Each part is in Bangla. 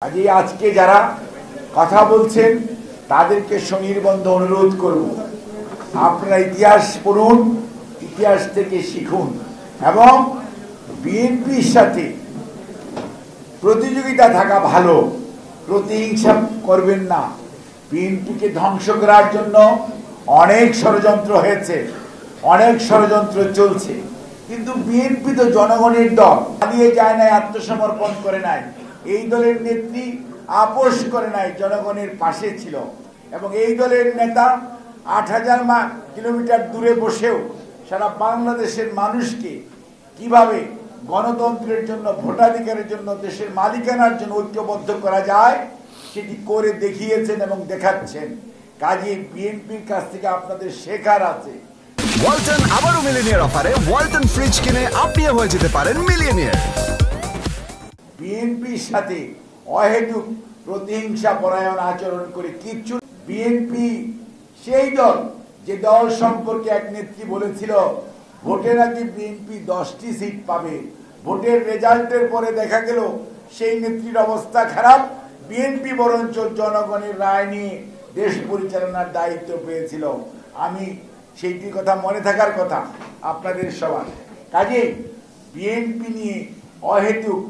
আজকে যারা কথা বলছেন তাদেরকে সনির্বন্ধ অনুরোধ করব, আপনারা ইতিহাস পড়ুন, ইতিহাস থেকে শিখুন এবং বিএনপির সাথে প্রতিযোগিতা থাকা ভালো, প্রতিহিংসা করবেন না। বিএনপিকে ধ্বংস করার জন্য অনেক ষড়যন্ত্র হয়েছে, অনেক ষড়যন্ত্র চলছে, কিন্তু বিএনপি তো জনগণের দল, পালিয়ে যায় নাই, আত্মসমর্পণ করে নাই। এই দলের নেত্রী আপোষ করে নাই, জনগণের পাশে ছিল এবং এই দলের নেতা ৮,০০০ কিলোমিটার দূরে বসেও সারা বাংলাদেশের মানুষকে কিভাবে গণতন্ত্রের জন্য, ভোটাধিকারের জন্য, দেশের মালিকানার জন্য ঐক্যবদ্ধ করা যায় সেটি করে দেখিয়েছেন এবং দেখাচ্ছেন। কাজে বিএনপির কাছ থেকে আপনাদের শেখার আছে। ওয়ালটন আবারও মিলিয়নিয়ার অফারে ওয়ালটন ফ্রিজ কিনে আপনিও হয়ে যেতে পারেন মিলিয়নিয়ার। বিএনপির সাথে অহেতুক প্রতিহিংসা পরায়ণ আচরণ করে কিচ্ছু। বিএনপি সেই দল যে দল সম্পর্কে এক নেত্রী বলেছিল ভোটে নাকি বিএনপি 10টি সিট পাবে, ভোটের রেজাল্টের পরে দেখা গেল সেই নেত্রীর অবস্থা খারাপ, বিএনপি বরঞ্চ জনগণের রায় নিয়ে দেশ পরিচালনার দায়িত্ব পেয়েছিল। আমি সেইটির কথা মনে থাকার কথা আপনাদের সবার। কাজেই বিএনপি নিয়ে অহেতুক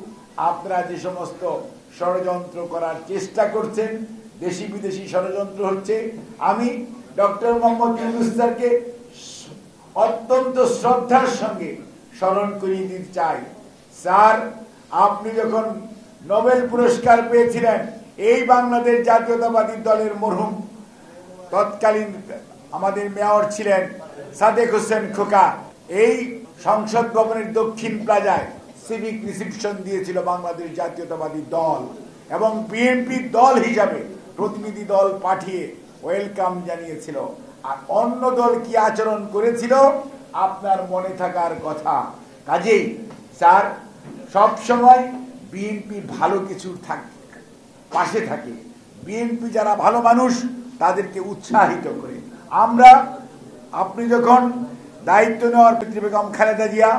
আপনারা যে সমস্ত ষড়যন্ত্র করার চেষ্টা করছেন, দেশি বিদেশি ষড়যন্ত্র হচ্ছে, আমি ডক্টর মোহাম্মদ ইউনূস স্যারকে অত্যন্ত শ্রদ্ধার সঙ্গে স্মরণ করিয়ে দিতে চাই। স্যার, আপনি যখন নোবেল পুরস্কার পেয়েছিলেন, এই বাংলাদেশ জাতীয়তাবাদী দলের মরহুম তৎকালীন আমাদের মেয়র ছিলেন সাদেক হোসেন খোকা, এই সংসদ ভবনের দক্ষিণ প্লাজায় সিভিক রিসিপশন দিয়েছিল বাংলাদেশ জাতীয়তাবাদী দল এবং বিএনপি দল হিসাবে প্রতিনিধি দল পাঠিয়ে ওয়েলকাম জানিয়েছিল। আর অন্য দল কি আচরণ করেছিল আপনার মনে থাকার কথা। কাজেই স্যার, সব সময় বিএনপি ভালো কিছু পাশে থাকে, বিএনপি যারা ভালো মানুষ তাদেরকে উৎসাহিত করে। আপনি যখন দায়িত্ব নেওয়ার পিতৃ বেগম খালেদা জিয়া,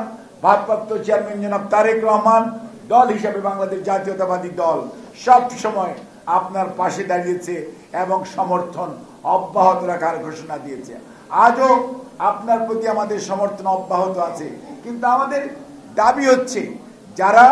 ভারপ্রাপ্ত চেয়ারম্যান জনাব তারেক রহমান, দল হিসাবে বাংলাদেশ জাতীয়তাবাদী দল সব সময় আপনার পাশে দাঁড়িয়েছে এবং সমর্থন অব্যাহত রাখার ঘোষণা দিয়েছে। আজও আপনার প্রতি আমাদের সমর্থন অব্যাহত আছে, কিন্তু আমাদের দাবি হচ্ছে যারা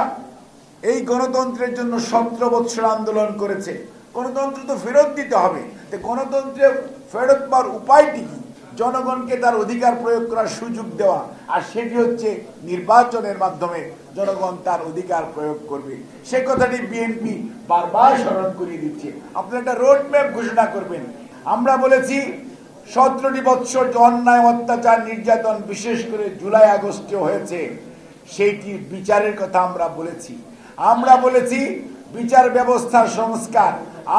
এই গণতন্ত্রের জন্য 17 বছর আন্দোলন করেছে, গণতন্ত্র তো ফেরত দিতে হবে। গণতন্ত্রের ফেরত পাওয়ার উপায়টি কি? জনগণকে তার অধিকার প্রয়োগ করার সুযোগ দেওয়া, আর সেটি হচ্ছে নির্বাচনের মাধ্যমে জনগণ তার অধিকার প্রয়োগ করবে। সে কথাটি বিএনপি বারবার স্মরণ করিয়ে দিচ্ছে। আপনারা একটা রোড ম্যাপ ঘোষণা করবেন। আমরা বলেছি 17টি বৎসর যে অন্যায়, অত্যাচার, নির্যাতন বিশেষ করে জুলাই আগস্টে হয়েছে, সেইটির বিচারের কথা আমরা বলেছি। আমরা বলেছি বিচার ব্যবস্থার সংস্কার,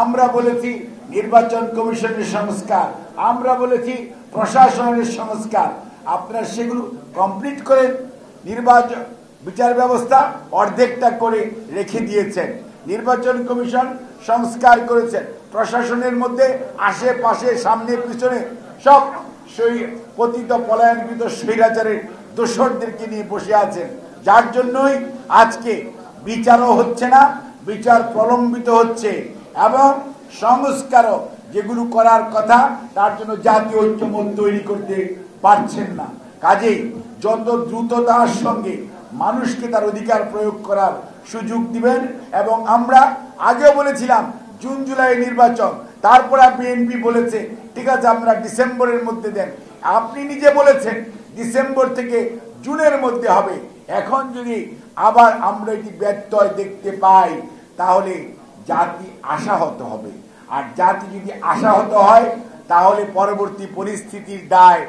আমরা বলেছি নির্বাচন কমিশনের সংস্কার, আমরা বলেছি প্রশাসনের সংস্কার। আপনারা সেগুলো কমপ্লিট করে নির্বাচন বিচার ব্যবস্থা অর্ধেকটা করে রেখে দিয়েছেন। নির্বাচন কমিশন সংস্কার করেছেন, প্রশাসনের মধ্যে আশেপাশে সামনে পিছনে সব পতিত পলায়নকৃত স্বৈরাচারের দোসরদেরকে নিয়ে বসে আছেন, যার জন্যই আজকে বিচারও হচ্ছে না, বিচার প্রলম্বিত হচ্ছে এবং সংস্কারও যেগুলো করার কথা তার জন্য জাতীয় ঐক্যমত তৈরি করতে পারছেন না। কাজেই যত দ্রুততার সঙ্গে মানুষকে তার অধিকার প্রয়োগ করার সুযোগ দিবেন। এবং আমরা আগেও বলেছিলাম জুন জুলাই নির্বাচন, তারপরে বিএনপি বলেছে ঠিক আছে আমরা ডিসেম্বরের মধ্যে দেন, আপনি নিজে বলেছেন ডিসেম্বর থেকে জুনের মধ্যে হবে। এখন যদি আবার আমরা এটি ব্যত্যয় দেখতে পাই তাহলে জাতি আশাহত হবে, আর জাতি যদি আশাহত হয় তাহলে পরবর্তী পরিস্থিতির দায়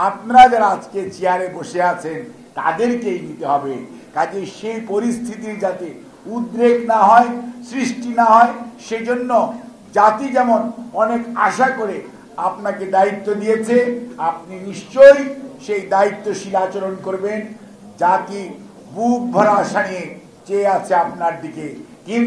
আপনারা যারা আজকে চেয়ারে বসে আছেন তাদেরকেই নিতে হবে। কাজে সেই পরিস্থিতির যাতে উদ্রেক না হয়, সৃষ্টি না হয়, সেজন্য জাতি যেমন অনেক আশা করে আপনাকে দায়িত্ব দিয়েছে, আপনি নিশ্চয়ই সেই দায়িত্বশীল আচরণ করবেন। জাতি বুক ভরা আশা নিয়ে চেয়ে আছে আপনার দিকে